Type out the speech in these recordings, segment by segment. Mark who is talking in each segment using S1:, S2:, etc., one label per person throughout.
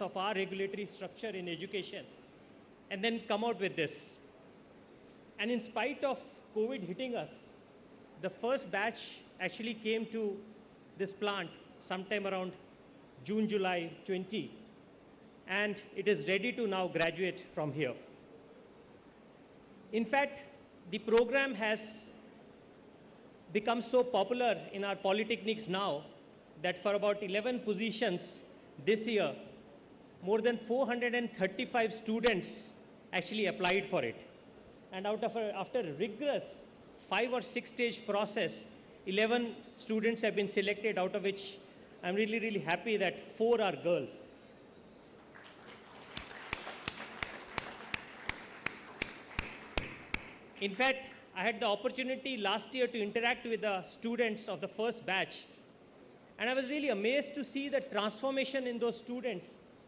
S1: of our regulatory structure in education, and then come out with this. And in spite of COVID hitting us, the first batch actually came to this plant sometime around June, July 20, and it is ready to now graduate from here. In fact, the program has become so popular in our polytechnics now that for about 11 positions this year, more than 435 students actually applied for it. And after a rigorous 5 or 6 stage process, 11 students have been selected, out of which I'm really, really happy that 4 are girls. In fact, I had the opportunity last year to interact with the students of the first batch, and I was really amazed to see the transformation in those students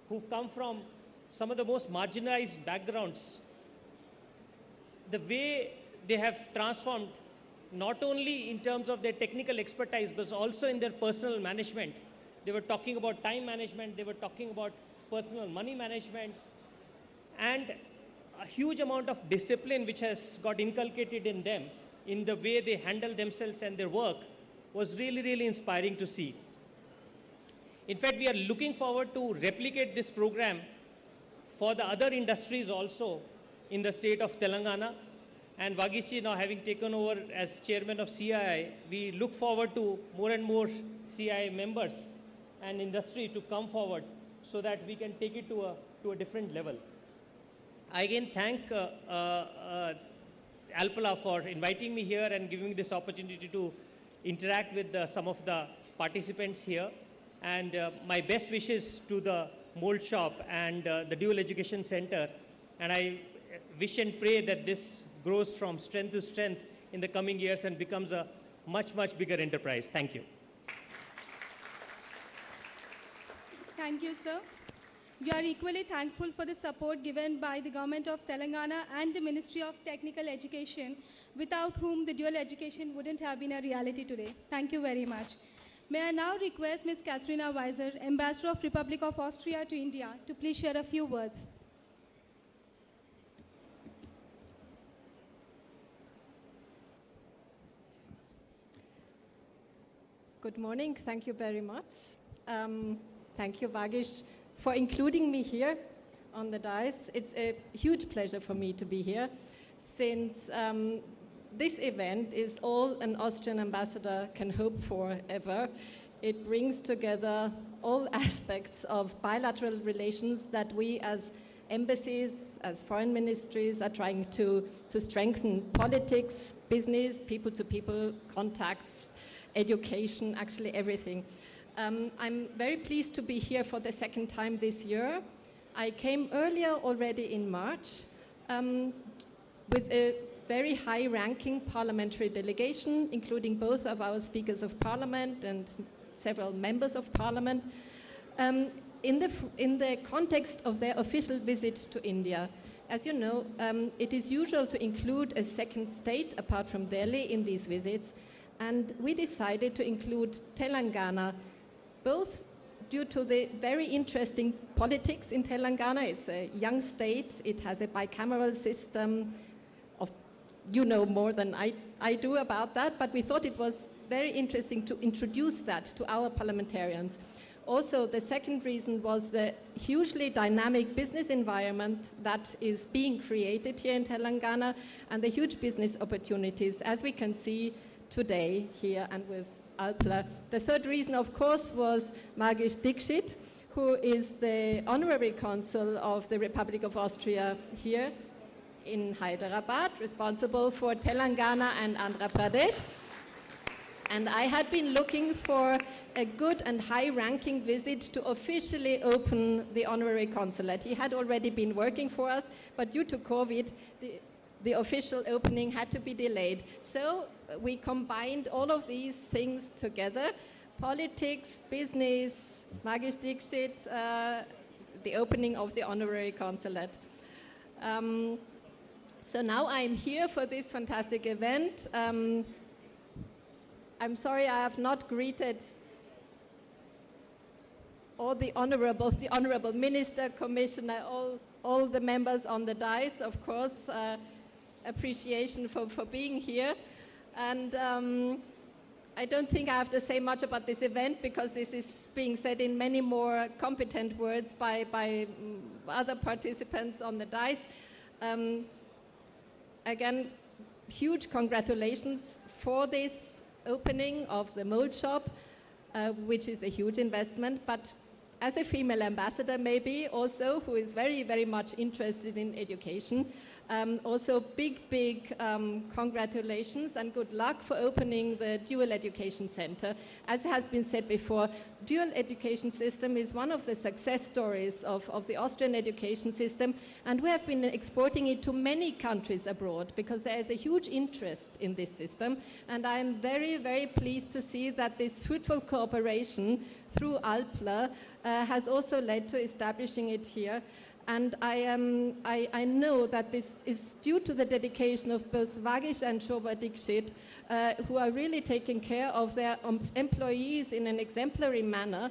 S1: who've come from some of the most marginalized backgrounds. The way they have transformed, not only in terms of their technical expertise, but also in their personal management. They were talking about time management, they were talking about personal money management, and a huge amount of discipline which has got inculcated in them in the way they handle themselves and their work was really, really inspiring to see. In fact, we are looking forward to replicate this program for the other industries also in the state of Telangana. And Vagishi, now having taken over as chairman of CII, we look forward to more and more CII members and industry to come forward so that we can take it to a different level. I again thank Alpla for inviting me here and giving me this opportunity to interact with some of the participants here. And my best wishes to the Mould shop and the Dual Education Center. And I wish and pray that this grows from strength to strength in the coming years and becomes a much, much bigger enterprise. Thank you.
S2: Thank you, sir. We are equally thankful for the support given by the Government of Telangana and the Ministry of Technical Education, without whom the dual education wouldn't have been a reality today. Thank you very much. May I now request Ms. Katharina Weiser, Ambassador of Republic of Austria to India, to please share a few words.
S3: Good morning. Thank you very much. Thank you, Vagish, for including me here on the dais. It's a huge pleasure for me to be here, since this event is all an Austrian ambassador can hope for ever. It brings together all aspects of bilateral relations that we as embassies, as foreign ministries, are trying to strengthen: politics, business, people-to-people contacts, education, actually everything. I'm very pleased to be here for the second time this year. I came earlier already in March with a very high-ranking parliamentary delegation, including both of our speakers of parliament and several members of parliament, in the context of their official visit to India. As you know, it is usual to include a second state apart from Delhi in these visits, and we decided to include Telangana, both due to the very interesting politics in Telangana. It's a young state. It has a bicameral system. You know more than I do about that, but we thought it was very interesting to introduce that to our parliamentarians. Also, the second reason was the hugely dynamic business environment that is being created here in Telangana, and the huge business opportunities, as we can see today here and with Alpla. The third reason, of course, was Magish Dixit, who is the honorary consul of the Republic of Austria here in Hyderabad, responsible for Telangana and Andhra Pradesh. And I had been looking for a good and high-ranking visit to officially open the honorary consulate. He had already been working for us, but due to COVID, the official opening had to be delayed. So we combined all of these things together: politics, business, Magish Dixit, the opening of the honorary consulate. So now I'm here for this fantastic event. I'm sorry I have not greeted all the honorable minister, commissioner, all the members on the dais, of course, appreciation for being here. And I don't think I have to say much about this event because this is being said in many more competent words by other participants on the dais. Again, huge congratulations for this opening of the Mould shop, which is a huge investment, but as a female ambassador maybe also, who is very, very much interested in education, also big congratulations and good luck for opening the Dual Education Center. As has been said before, dual education system is one of the success stories of the Austrian education system, and we have been exporting it to many countries abroad because there is a huge interest in this system, and I am very, very pleased to see that this fruitful cooperation through Alpla has also led to establishing it here. And I know that this is due to the dedication of both Vagish and Shobha Dikshit, who are really taking care of their employees in an exemplary manner.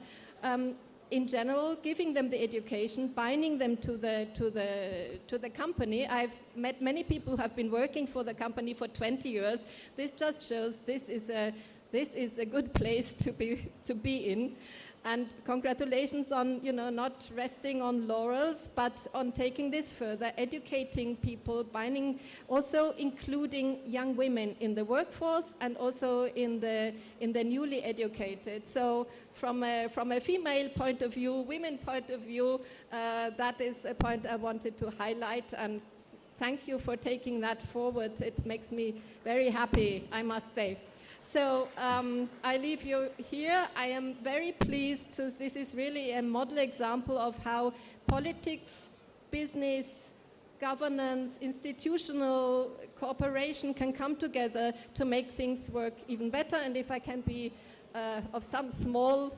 S3: In general, giving them the education, binding them to the company. I've met many people who have been working for the company for 20 years. This just shows this is a good place to be in. And congratulations on, not resting on laurels, but on taking this further, educating people, also including young women in the workforce and also in the newly educated. So from a female point of view, women point of view, that is a point I wanted to highlight, and thank you for taking that forward. It makes me very happy, I must say. So I leave you here. I am very pleased this is really a model example of how politics, business, governance, institutional cooperation can come together to make things work even better. And if I can be of some small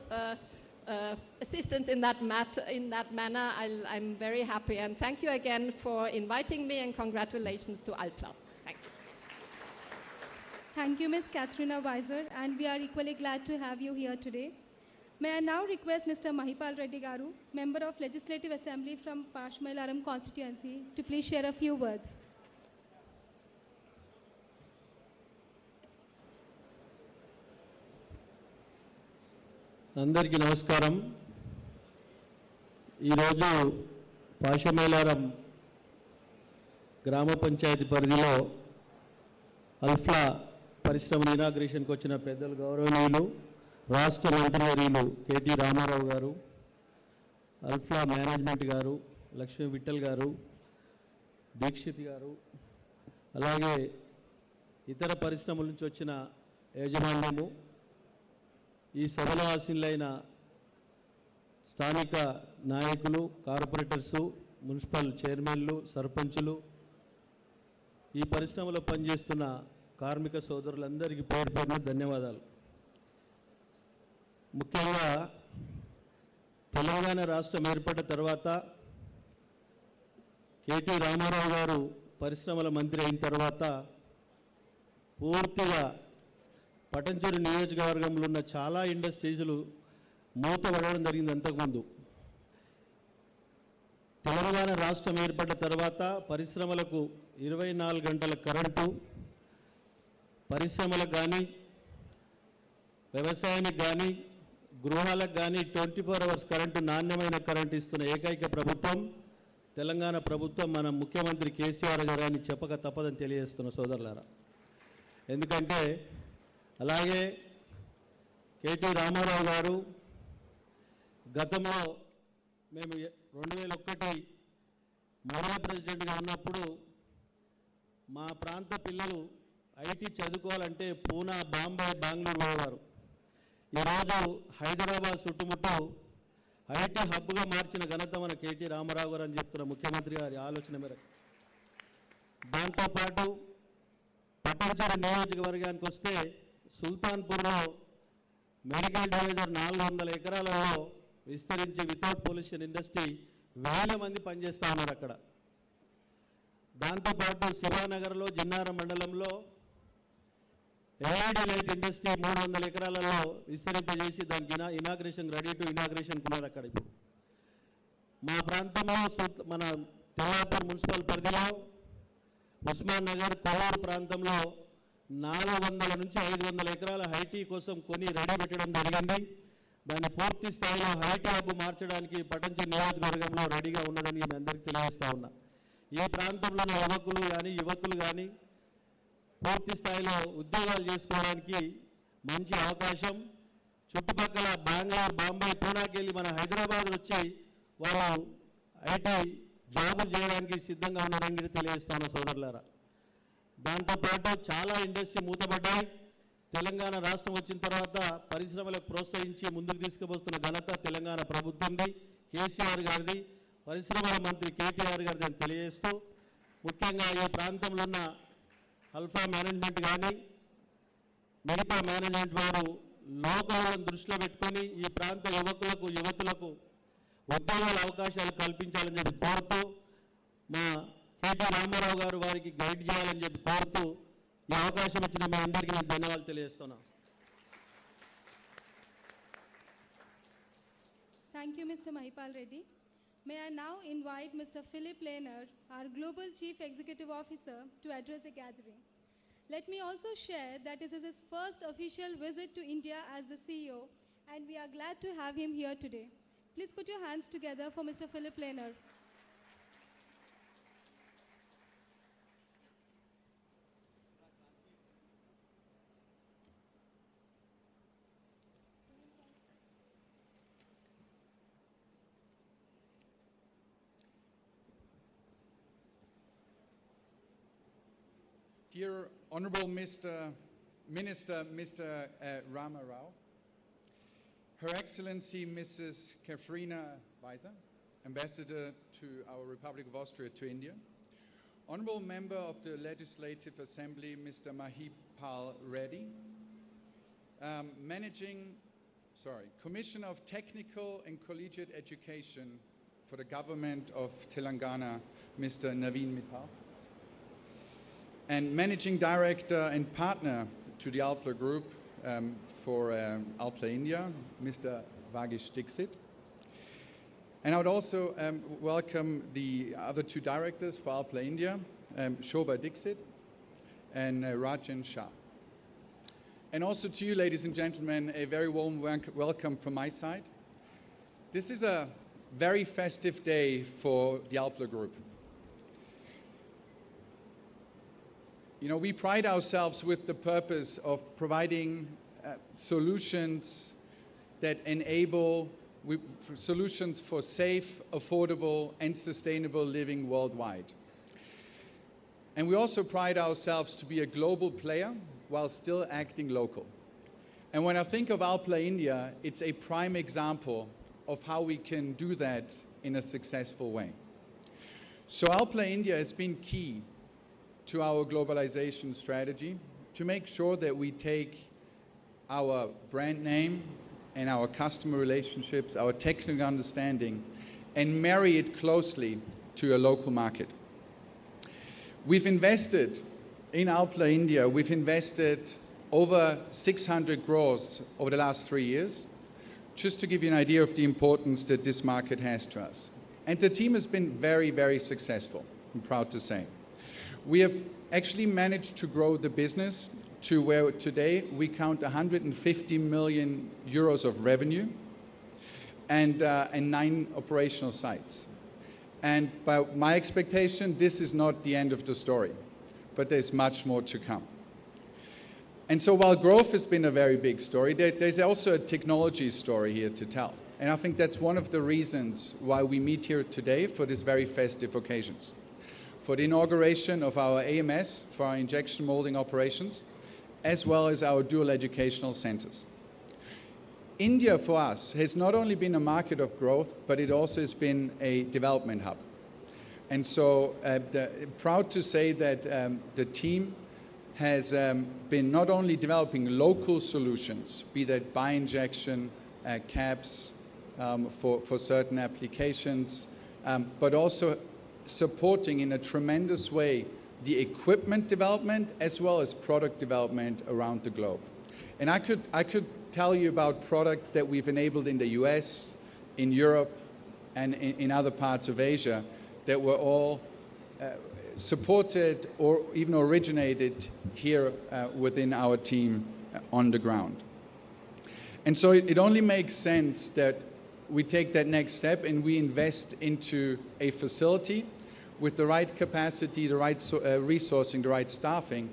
S3: assistance in that manner, I'm very happy. And thank you again for inviting me, and congratulations to Alpla. Thank you.
S2: Thank you, Ms. Katrina Weiser, and we are equally glad to have you here today. May I now request Mr. Mahipal Reddy Garu, Member of Legislative Assembly from Pashmailaram constituency, to please share a few words.
S4: అందరికీ నమస్కారం. ఈరోజు పాషమేలారం గ్రామ పంచాయతీ పరిధిలో అల్ఫ్లా పరిశ్రమల ఇనాగ్రేషన్కి వచ్చిన పెద్దలు గౌరవనీయులు రాష్ట్ర మంత్రివర్యులు కేటీ రామారావు గారు, అల్ఫ్లా మేనేజ్మెంట్ గారు, లక్ష్మీ విఠల్ గారు, దీక్షిత్ గారు, అలాగే ఇతర పరిశ్రమల నుంచి వచ్చిన యాజమాన్యము, ఈ సభలో ఆసీనులైన స్థానిక నాయకులు, కార్పొరేటర్సు, మున్సిపల్ చైర్మన్లు, సర్పంచులు, ఈ పరిశ్రమలో పనిచేస్తున్న కార్మిక సోదరులందరికీ పేరు పేరున ధన్యవాదాలు. ముఖ్యంగా తెలంగాణ రాష్ట్రం ఏర్పడిన తర్వాత కేటీ రామారావు గారు పరిశ్రమల మంత్రి అయిన తర్వాత పూర్తిగా పటంచెరు నియోజకవర్గంలో ఉన్న చాలా ఇండస్ట్రీస్లు మూతపడడం జరిగింది. అంతకుముందు తెలంగాణ రాష్ట్రం ఏర్పడిన తర్వాత పరిశ్రమలకు 24 గంటల కరెంటు, పరిశ్రమలకు కానీ, వ్యవసాయానికి కానీ, గృహాలకు కానీ 24 అవర్స్ కరెంటు, నాణ్యమైన కరెంటు ఇస్తున్న ఏకైక ప్రభుత్వం తెలంగాణ ప్రభుత్వం, మన ముఖ్యమంత్రి కేసీఆర్ గారని చెప్పక తప్పదని తెలియజేస్తున్న సోదరులారా. ఎందుకంటే అలాగే కేటీ రామారావు గారు గతంలో మేము 2001 మహిళా ప్రెసిడెంట్గా ఉన్నప్పుడు మా ప్రాంత పిల్లలు ఐటీ చదువుకోవాలంటే పూనా, బాంబే, బెంగళూరు పోయేవారు. ఈరోజు హైదరాబాద్ చుట్టుముట్టు ఐటీ హబ్గా మార్చిన ఘనత మన కేటీ రామారావు గారు అని చెప్తున్న ముఖ్యమంత్రి గారి ఆలోచన మేరకు. దాంతోపాటు పటంచెరు నియోజకవర్గానికి వస్తే సుల్తాన్పూర్లో మెడికల్ డివైజర్ 400 ఎకరాలలో విస్తరించి వితౌట్ పొల్యూషన్ ఇండస్ట్రీ 1000 మంది పనిచేస్తూ ఉన్నారు అక్కడ. దాంతోపాటు శివానగర్లో, జిన్నారం మండలంలో ఎల్ఈడి లైట్ ఇండస్ట్రీ 300 ఎకరాలలో విస్తరింపజేసి దానికి ఇనాగ్రేషన్ రెడీ టు ఇనాగ్రేషన్ ఉన్నది అక్కడ ఇప్పుడు. మా ప్రాంతంలో మన తెల్లాపూర్ మున్సిపల్ పరిధిలో ఉస్మాన్ నగర్ కోవూరు ప్రాంతంలో 400 నుంచి 500 ఎకరాల హైటీ కోసం కొని రెడీ పెట్టడం జరిగింది. దాన్ని పూర్తి స్థాయిలో హైటీ హబ్ మార్చడానికి పటంచి నియోజకవర్గంలో రెడీగా ఉన్నదని నేను అందరికీ తెలియజేస్తా ఉన్నా. ఈ ప్రాంతంలోని యువకులు కానీ యువతులు కానీ పూర్తి స్థాయిలో ఉద్యోగాలు చేసుకోవడానికి మంచి అవకాశం. చుట్టుపక్కల బెంగళూరు, బాంబే, పూనాకి వెళ్ళి మన హైదరాబాద్ వచ్చి వాళ్ళు ఐటీ జాబులు చేయడానికి సిద్ధంగా ఉన్నారని తెలియజేస్తాను సోదరులారా. దాంతోపాటు చాలా ఇండస్ట్రీ మూతపడ్డాయి. తెలంగాణ రాష్ట్రం వచ్చిన తర్వాత పరిశ్రమలకు ప్రోత్సహించి ముందుకు తీసుకువస్తున్న ఘనత తెలంగాణ ప్రభుత్వంది, కేసీఆర్ గారిది, పరిశ్రమల మంత్రి కేటీఆర్ గారిది అని తెలియజేస్తూ, ముఖ్యంగా ఈ ప్రాంతంలో ఉన్న అల్ఫా మేనేజ్మెంట్ కానీ మిగతా మేనేజ్మెంట్ వారు లోకాలను దృష్టిలో పెట్టుకొని ఈ ప్రాంత యువకులకు యువతులకు ఉద్యోగాల అవకాశాలు కల్పించాలని చెప్పి కోరుతూ, మా కేటీ రామారావు గారు వారికి గైడ్ చేయాలని చెప్పి కోరుతూ ఈ అవకాశం ఇచ్చిన మీ అందరికీ నేను ధన్యవాదాలు తెలియజేస్తున్నా.
S2: Thank you, Mr. Mahipal Reddy. May I now invite Mr. Philip Lehner, our Global Chief Executive Officer, to address the gathering. Let me also share that this is his first official visit to India as the CEO, and we are glad to have him here today. Please put your hands together for Mr. Philip Lehner.
S5: Dear Honorable Minister, Mr. Rama Rao, Her Excellency Mrs. Katrina Weiser, Ambassador to our Republic of Austria to India, Honorable Member of the Legislative Assembly, Mr. Mahipal Reddy, Commissioner of Technical and Collegiate Education for the Government of Telangana, Mr. Naveen Mittal, and Managing Director and Partner to the Alpla Group for Alpla India, Mr. Vagish Dixit. And I would also welcome the other two directors for Alpla India, Shobha Dixit and Rajan Shah. And also to you, ladies and gentlemen, a very warm welcome from my side. This is a very festive day for the Alpla Group. You know, we pride ourselves with the purpose of providing solutions that enable solutions for safe, affordable, and sustainable living worldwide. And we also pride ourselves to be a global player while still acting local. And when I think of Alpla India, it's a prime example of how we can do that in a successful way. So Alpla India has been key to our globalization strategy to make sure that we take our brand name and our customer relationships, our technical understanding, and marry it closely to a local market. We've invested in Alpla India, we've invested over 600 crores over the last 3 years, just to give you an idea of the importance that this market has to us. And the team has been very, very successful, I'm proud to say. We have actually managed to grow the business to where today we count 150 million euros of revenue and 9 operational sites. And by my expectation, this is not the end of the story, but there's much more to come. And so while growth has been a very big story, there's also a technology story here to tell. And I think that's one of the reasons why we meet here today for this very festive occasions. For the inauguration of our AMS for our injection molding operations, as well as our dual educational centers. India for us has not only been a market of growth, but it also has been a development hub. And so proud to say that the team has been not only developing local solutions, be that bi-injection, caps for certain applications, but also supporting in a tremendous way the equipment development as well as product development around the globe. And I could tell you about products that we've enabled in the US, in Europe, and in other parts of Asia that were all supported or even originated here within our team on the ground. And so it only makes sense that we take that next step and we invest into a facility with the right capacity, the right resourcing, the right staffing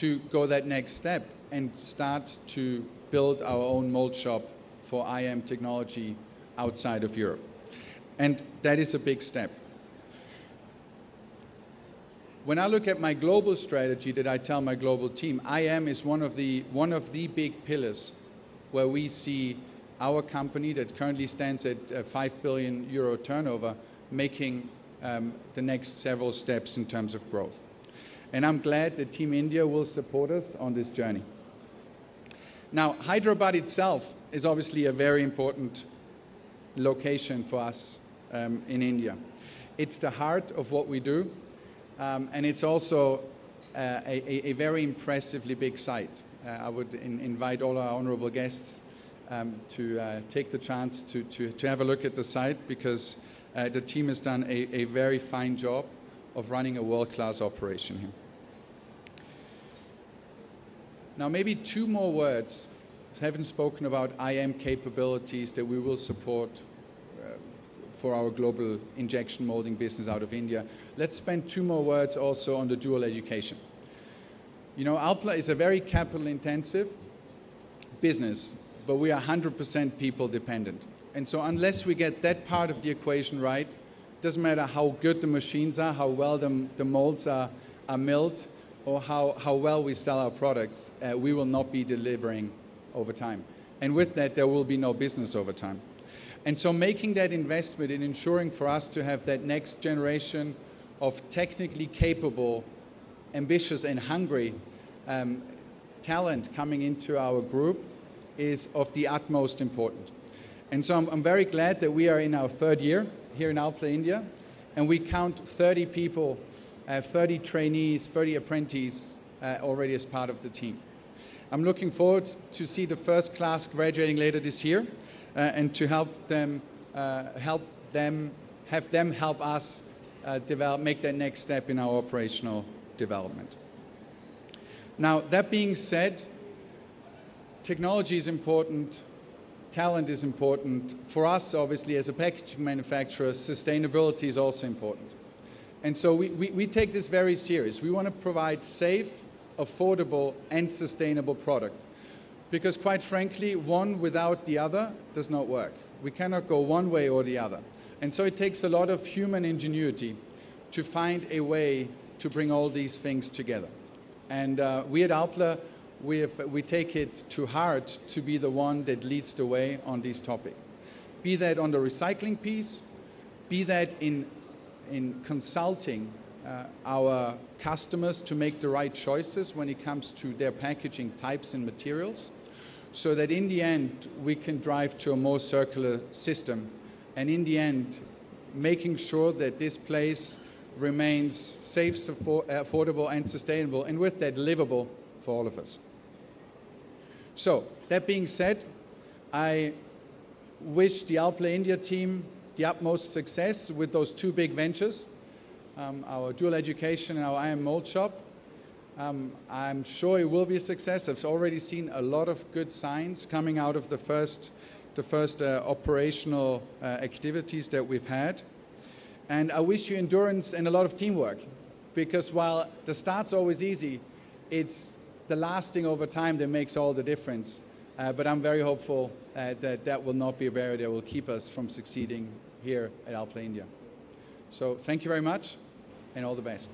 S5: to go that next step and start to build our own mold shop for IM technology outside of Europe. And that is a big step. When I look at my global strategy that I tell my global team, IM is one of the big pillars where we see our company that currently stands at €5 billion turnover making the next several steps in terms of growth. And I'm glad that Team India will support us on this journey. Now, Hyderabad itself is obviously a very important location for us in India. It's the heart of what we do, and it's also a very impressively big site. I would invite all our honorable guests to take the chance to have a look at the site, because the team has done a very fine job of running a world-class operation here. Now, maybe two more words. I haven't spoken about IM capabilities that we will support for our global injection molding business out of India. Let's spend two more words also on the dual education. You know, Alpla is a very capital-intensive business, but we are 100% people dependent. And so unless we get that part of the equation right, it doesn't matter how good the machines are, how well the molds are milled, or how well we sell our products, we will not be delivering over time. And with that, there will be no business over time. And so making that investment in ensuring for us to have that next generation of technically capable, ambitious and hungry talent coming into our group is of the utmost importance. And so I'm very glad that we are in our third year here in Alpla, India, and we count 30 people, 30 trainees, 30 apprentices already as part of the team. I'm looking forward to see the first class graduating later this year and to have them help us make that next step in our operational development. Now, that being said, technology is important, talent is important. For us, obviously, as a packaging manufacturer, sustainability is also important. And so we take this very serious. We want to provide safe, affordable, and sustainable product. Because quite frankly, one without the other does not work. We cannot go one way or the other. And so it takes a lot of human ingenuity to find a way to bring all these things together. And we at Alpla, we take it to heart to be the one that leads the way on this topic. Be that on the recycling piece, be that in consulting our customers to make the right choices when it comes to their packaging types and materials, so that in the end we can drive to a more circular system, and in the end making sure that this place remains safe, affordable and sustainable, and with that livable for all of us. So that being said, I wish the Alpla India team the utmost success with those two big ventures, our dual education and our IM mold shop. I'm sure it will be a success. I've already seen a lot of good signs coming out of the first operational activities that we've had. And I wish you endurance and a lot of teamwork, because while the start's always easy, it's the lasting over time that makes all the difference. But I'm very hopeful that will not be a barrier that will keep us from succeeding here at Alpla India. So thank you very much, and all the best.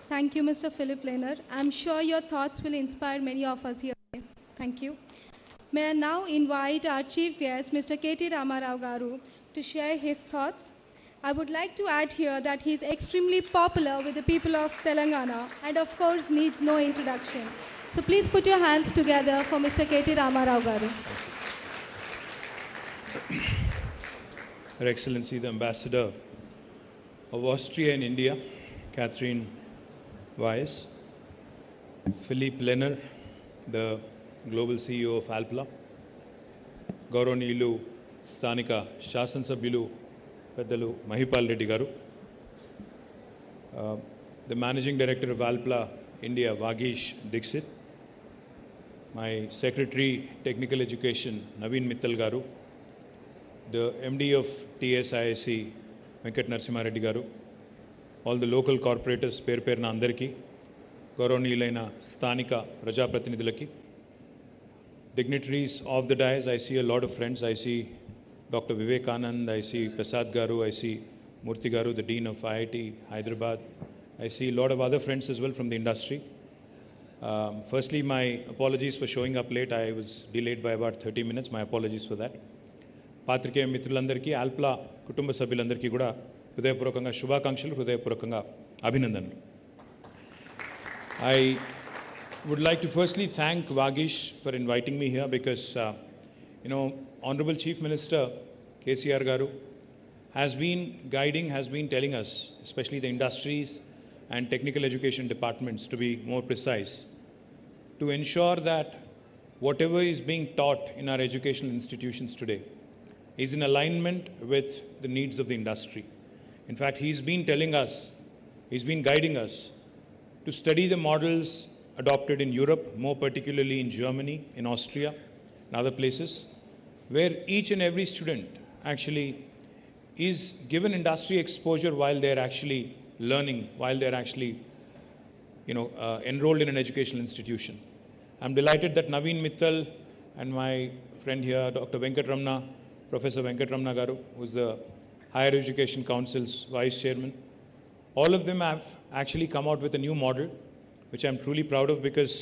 S2: Thank you, Mr. Philip Lehner. I'm sure your thoughts will inspire many of us here today. Thank you. May I now invite our chief guest, Mr. KT Ramarao Garu, to share his thoughts. I would like to add here that he is extremely popular with the people of Telangana and of course needs no introduction. So please put your hands together for Mr. KT Ramarao Garu.
S6: Her Excellency the Ambassador of Austria in India, Catherine Weiss, Philippe Lenner, the Global CEO of Alpla, Gauranilu Stanika Shasansabhyulu Peddalu Mahipal Reddy Garu, the Managing Director of Alpla India, Vagish Dixit, my Secretary Technical Education, Naveen Mittal Garu, the MD of TSIC, Venkat Narasimha Reddy Garu, all the local corporators, Perna Andarki, Gauranilaina Stanika Prajapratinidhulaki, dignitaries of the dais. I see a lot of friends. I see Dr. Vivekanand, I see Prasad Garu, I see Murthy Garu, the Dean of IIT Hyderabad. I see a lot of other friends as well from the industry. Firstly, my apologies for showing up late. I was delayed by about 30 minutes. My apologies for that. Patrikeya Mitrulandarki, Alpla Kutumba Sabhyulandarki kuda Hridayapurvakanగా శుభాకాంక్షలు, హృదయపూర్వకంగా అభినందనలు. I would like to firstly thank Vagish for inviting me here because, Honorable Chief Minister KCR Garu has been guiding, has been telling us, especially the industries and technical education departments to be more precise, to ensure that whatever is being taught in our educational institutions today is in alignment with the needs of the industry. In fact, he's been telling us, he's been guiding us to study the models adopted in Europe, more particularly in Germany, in Austria, and other places, where each and every student actually is given industry exposure while they're actually learning, while they're actually, enrolled in an educational institution. I'm delighted that Naveen Mittal and my friend here, Dr. Venkatramana, Professor Venkatramana Garu, who's the Higher Education Council's Vice Chairman, all of them have actually come out with a new model, which I'm truly proud of, because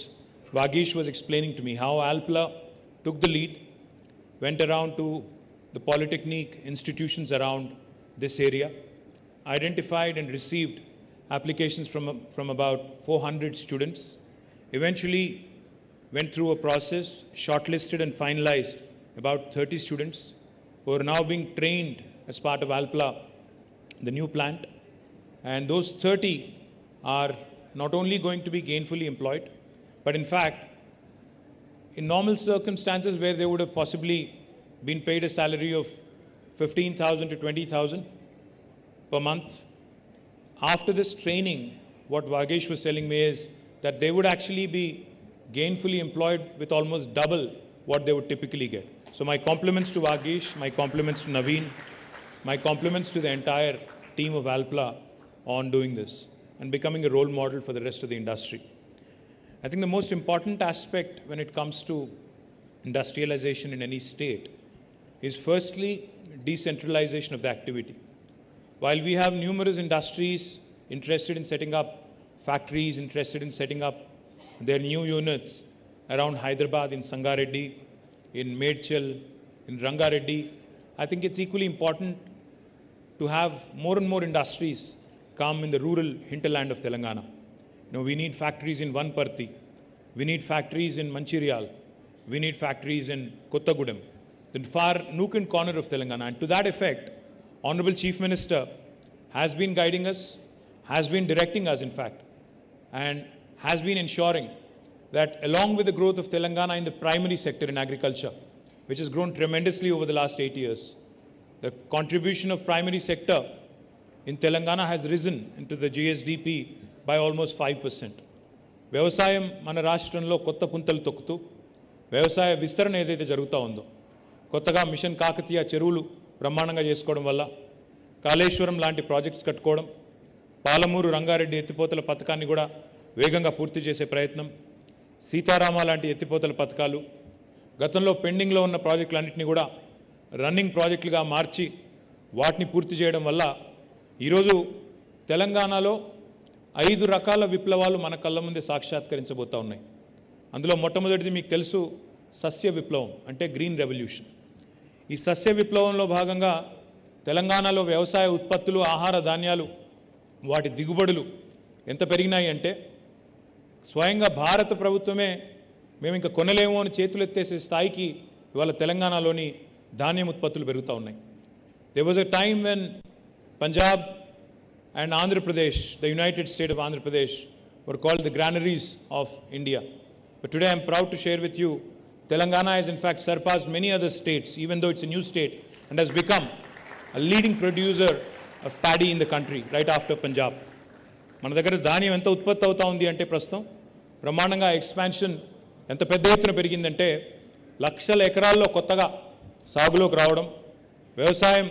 S6: Vagish was explaining to me how Alpla took the lead, went around to the polytechnic institutions around this area, identified and received applications from about 400 students, eventually went through a process, shortlisted and finalized about 30 students who are now being trained as part of Alpla, the new plant. And those 30 are not only going to be gainfully employed, but in fact, in normal circumstances where they would have possibly been paid a salary of 15,000 to 20,000 per month, after this training, what Vagish was telling me is that they would actually be gainfully employed with almost double what they would typically get. So my compliments to Vagish, my compliments to Naveen, my compliments to the entire team of Alpla on doing this and becoming a role model for the rest of the industry. I think the most important aspect when it comes to industrialization in any state is firstly decentralization of the activity. While we have numerous industries interested in setting up factories, interested in setting up their new units around Hyderabad, in Sangareddy, in Medchal, in Rangareddy, I think it's equally important to have more and more industries come in the rural hinterland of Telangana. We need factories in Vanparthi, we need factories in Mancherial, we need factories in Kottagudem, the far nook and corner of Telangana. And to that effect, Honorable Chief Minister has been guiding us, has been directing us in fact, and has been ensuring that along with the growth of Telangana in the primary sector in agriculture, which has grown tremendously over the last 8 years, the contribution of primary sector in Telangana has risen into the GSDP by almost 5%. వ్యవసాయం మన రాష్ట్రంలో కొత్త పుంతలు తొక్కుతూ వ్యవసాయ విస్తరణ ఏదైతే జరుగుతూ ఉందో, కొత్తగా మిషన్ కాకతీయ చెరువులు బ్రహ్మాండంగా చేసుకోవడం వల్ల, కాళేశ్వరం లాంటి ప్రాజెక్ట్స్ కట్టుకోవడం, పాలమూరు రంగారెడ్డి ఎత్తిపోతల పథకాన్ని కూడా వేగంగా పూర్తి చేసే ప్రయత్నం, సీతారామ లాంటి ఎత్తిపోతల పథకాలు, గతంలో పెండింగ్లో ఉన్న ప్రాజెక్టులన్నింటినీ కూడా రన్నింగ్ ప్రాజెక్టులుగా మార్చి వాటిని పూర్తి చేయడం వల్ల ఈరోజు తెలంగాణలో 5 రకాల విప్లవాలు మన కళ్ళ ముందే సాక్షాత్కరించబోతా ఉన్నాయి. అందులో మొట్టమొదటిది మీకు తెలుసు, సస్య విప్లవం అంటే గ్రీన్ రెవల్యూషన్. ఈ సస్య విప్లవంలో భాగంగా తెలంగాణలో వ్యవసాయ ఉత్పత్తులు, ఆహార ధాన్యాలు, వాటి దిగుబడులు ఎంత పెరిగినాయి అంటే స్వయంగా భారత ప్రభుత్వమే మేము ఇంకా కొనలేము అని చేతులెత్తేసే స్థాయికి ఇవాళ తెలంగాణలోని ధాన్యం ఉత్పత్తులు పెరుగుతూ ఉన్నాయి. There was a time when Punjab and Andhra Pradesh, the United State of Andhra Pradesh, were called the granaries of India. But today I'm proud to share with you, Telangana has in fact surpassed many other states, even though it's a new state, and has become a leading producer of paddy in the country, right after Punjab. మన దగ్గర ధాన్యం ఎంత ఉత్పత్తి అవుతా ఉంది అంటే ప్రస్తుతం బ్రహ్మాండంగా ఎక్స్పాన్షన్ ఎంత పెద్ద ఎత్తున పెరిగిందంటే లక్షల ఎకరాల్లో కొత్తగా సాగులోకి రావడం, వ్యవసాయం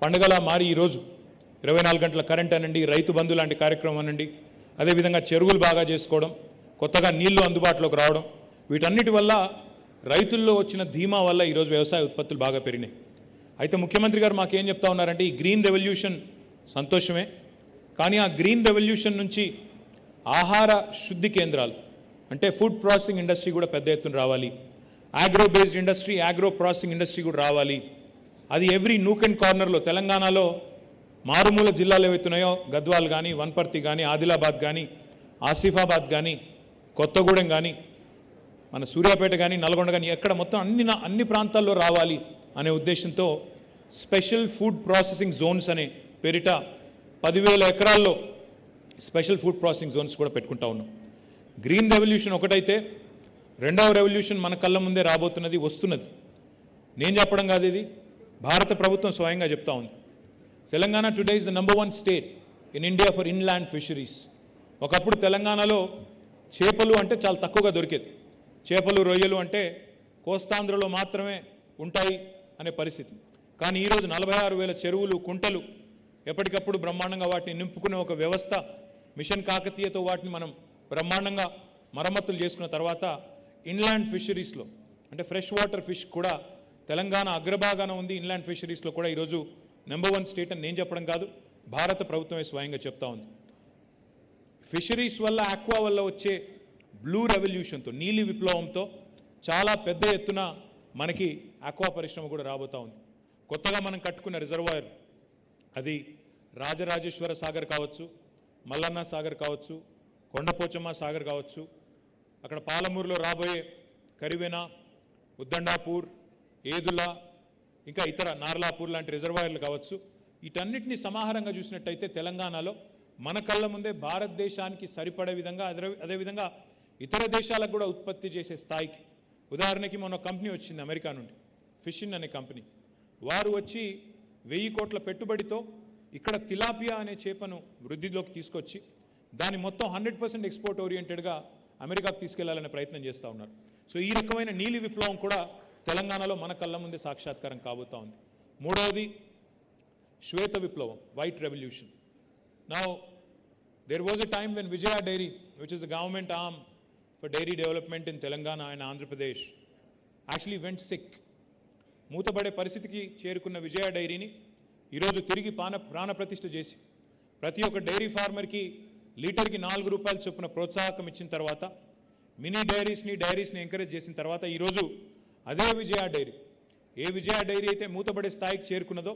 S6: పండుగలా మారి ఈరోజు 24 గంటల కరెంట్ అనండి, రైతు బంధు లాంటి కార్యక్రమం అనండి, అదేవిధంగా చెరువులు బాగా చేసుకోవడం, కొత్తగా నీళ్లు అందుబాటులోకి రావడం, వీటన్నిటి వల్ల రైతుల్లో వచ్చిన ధీమా వల్ల ఈరోజు వ్యవసాయ ఉత్పత్తులు బాగా పెరిగినాయి. అయితే ముఖ్యమంత్రి గారు మాకేం చెప్తా ఉన్నారంటే ఈ గ్రీన్ రెవల్యూషన్ సంతోషమే, కానీ ఆ గ్రీన్ రెవల్యూషన్ నుంచి ఆహార శుద్ధి కేంద్రాలు అంటే ఫుడ్ ప్రాసెసింగ్ ఇండస్ట్రీ కూడా పెద్ద ఎత్తున రావాలి, agro based industry, agro processing industry కూడా రావాలి. అది ఎవ్రీ నూక్ అండ్ కార్నర్లో తెలంగాణలో మారుమూల జిల్లాలు ఏవైతున్నాయో గద్వాల్ కానీ, వన్పర్తి కానీ, ఆదిలాబాద్ కానీ, ఆసిఫాబాద్ కానీ, కొత్తగూడెం కానీ, మన సూర్యాపేట కానీ, నల్గొండ కానీ, ఎక్కడ మొత్తం అన్ని ప్రాంతాల్లో రావాలి అనే ఉద్దేశంతో స్పెషల్ ఫుడ్ ప్రాసెసింగ్ జోన్స్ అనే పేరిట 10,000 ఎకరాల్లో స్పెషల్ ఫుడ్ ప్రాసెసింగ్ జోన్స్ కూడా పెట్టుకుంటా ఉన్నాం. గ్రీన్ రెవల్యూషన్ ఒకటైతే రెండవ రెవల్యూషన్ మన కళ్ళ ముందే రాబోతున్నది, వస్తున్నది. నేను చెప్పడం కాదు, ఇది భారత ప్రభుత్వం స్వయంగా చెప్తా ఉంది. Telangana today is the number 1 state in India for inland fisheries. ఒకప్పుడు తెలంగాణలో చేపలు అంటే చాలా తక్కువగా దొరికేది. చేపలు, రొయ్యలు అంటే కోస్తాంధ్రలో మాత్రమే ఉంటాయి అనే పరిస్థితి. కానీ ఈరోజు 46,000 చెరువులు, కుంటలు, ఎప్పటికప్పుడు బ్రహ్మాండంగా వాటిని నింపుకునే ఒక వ్యవస్థ, మిషన్ కాకతీయతో వాటిని మనం బ్రహ్మాండంగా మరమ్మతులు చేసుకున్న తర్వాత ఇన్లాండ్ ఫిషరీస్లో అంటే ఫ్రెష్ వాటర్ ఫిష్ కూడా తెలంగాణ అగ్రభాగాన ఉంది. ఇన్లాండ్ ఫిషరీస్లో కూడా ఈరోజు నెంబర్ 1 స్టేట్ అని నేను చెప్పడం కాదు, భారత ప్రభుత్వమే స్వయంగా చెప్తా ఉంది. ఫిషరీస్ వల్ల, ఆక్వా వల్ల వచ్చే బ్లూ రెవల్యూషన్తో, నీలి విప్లవంతో చాలా పెద్ద ఎత్తున మనకి ఆక్వా పరిశ్రమ కూడా రాబోతా ఉంది. కొత్తగా మనం కట్టుకున్న రిజర్వాయర్, అది రాజరాజేశ్వర సాగర్ కావచ్చు, మల్లన్న సాగర్ కావచ్చు, కొండపోచమ్మ సాగర్ కావచ్చు, అక్కడ పాలమూరులో రాబోయే కరివెన, ఉద్దండాపూర్, ఏదుల, ఇంకా ఇతర నార్లాపూర్ లాంటి రిజర్వాయర్లు కావచ్చు, వీటన్నిటిని సమాహారంగా చూసినట్టయితే తెలంగాణలో మన కళ్ళ ముందే భారతదేశానికి సరిపడే విధంగా, అదేవిధంగా ఇతర దేశాలకు కూడా ఉత్పత్తి చేసే స్థాయికి. ఉదాహరణకి మొన్న కంపెనీ వచ్చింది అమెరికా నుండి, ఫిషిన్ అనే కంపెనీ. వారు వచ్చి 1000 కోట్ల పెట్టుబడితో ఇక్కడ తిలాపియా అనే చేపను వృద్ధిలోకి తీసుకొచ్చి దాన్ని మొత్తం 100% ఎక్స్పోర్ట్ ఓరియంటెడ్గా అమెరికాకు తీసుకెళ్లాలనే ప్రయత్నం చేస్తూ ఉన్నారు. సో ఈ రకమైన నీలి విప్లవం కూడా తెలంగాణలో మన కళ్ళ ముందే సాక్షాత్కారం కాబోతా ఉంది. మూడవది శ్వేత విప్లవం, white revolution. Now there was a time when Vijaya dairy, which is the government arm for dairy development in Telangana and Andhra Pradesh, actually vent sick. మూతపడే పరిస్థితికి చేరుకున్న విజయ డైరీని ఈరోజు తిరిగి ప్రాణప్రతిష్ఠ చేసి ప్రతి ఒక్క డైరీ ఫార్మర్కి లీటర్కి 4 రూపాయల చొప్పున ప్రోత్సాహకం ఇచ్చిన తర్వాత, మినీ డైరీస్ని ఎంకరేజ్ చేసిన తర్వాత ఈరోజు అదే విజయ డైరీ, ఏ విజయ డైరీ అయితే మూతపడే స్థాయికి చేరుకున్నదో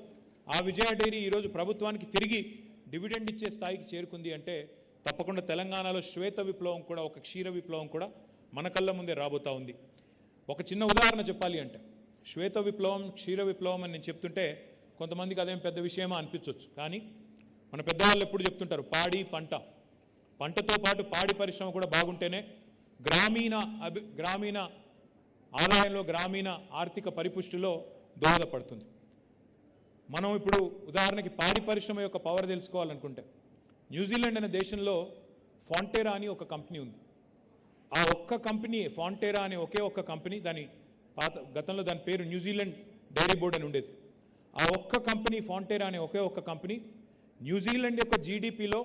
S6: ఆ విజయ డైరీ ఈరోజు ప్రభుత్వానికి తిరిగి డివిడెండ్ ఇచ్చే స్థాయికి చేరుకుంది అంటే తప్పకుండా తెలంగాణలో శ్వేత విప్లవం కూడా, ఒక క్షీర విప్లవం కూడా మన కళ్ళ ముందే రాబోతా ఉంది. ఒక చిన్న ఉదాహరణ చెప్పాలి అంటే, శ్వేత విప్లవం, క్షీర విప్లవం అని నేను చెప్తుంటే కొంతమందికి అదేం పెద్ద విషయమా అనిపించవచ్చు. కానీ మన పెద్దవాళ్ళు ఎప్పుడు చెప్తుంటారు, పంటతో పాటు పాడి పరిశ్రమ కూడా బాగుంటేనే గ్రామీణ ఆదాయంలో, గ్రామీణ ఆర్థిక పరిపుష్టిలో దోహదపడుతుంది. మనం ఇప్పుడు ఉదాహరణకి పాడి పరిశ్రమ యొక్క పవర్ తెలుసుకోవాలనుకుంటే, న్యూజిలాండ్ అనే దేశంలో ఫాంటేరా అని ఒక కంపెనీ ఉంది. ఆ ఒక్క కంపెనీ, ఫాంటేరా అనే ఒకే ఒక్క కంపెనీ, గతంలో దాని పేరు న్యూజిలాండ్ డైరీ బోర్డ్ అని ఉండేది. ఆ ఒక్క కంపెనీ, ఫాంటేరా అనే ఒకే ఒక్క కంపెనీ, న్యూజిలాండ్ యొక్క జీడిపిలో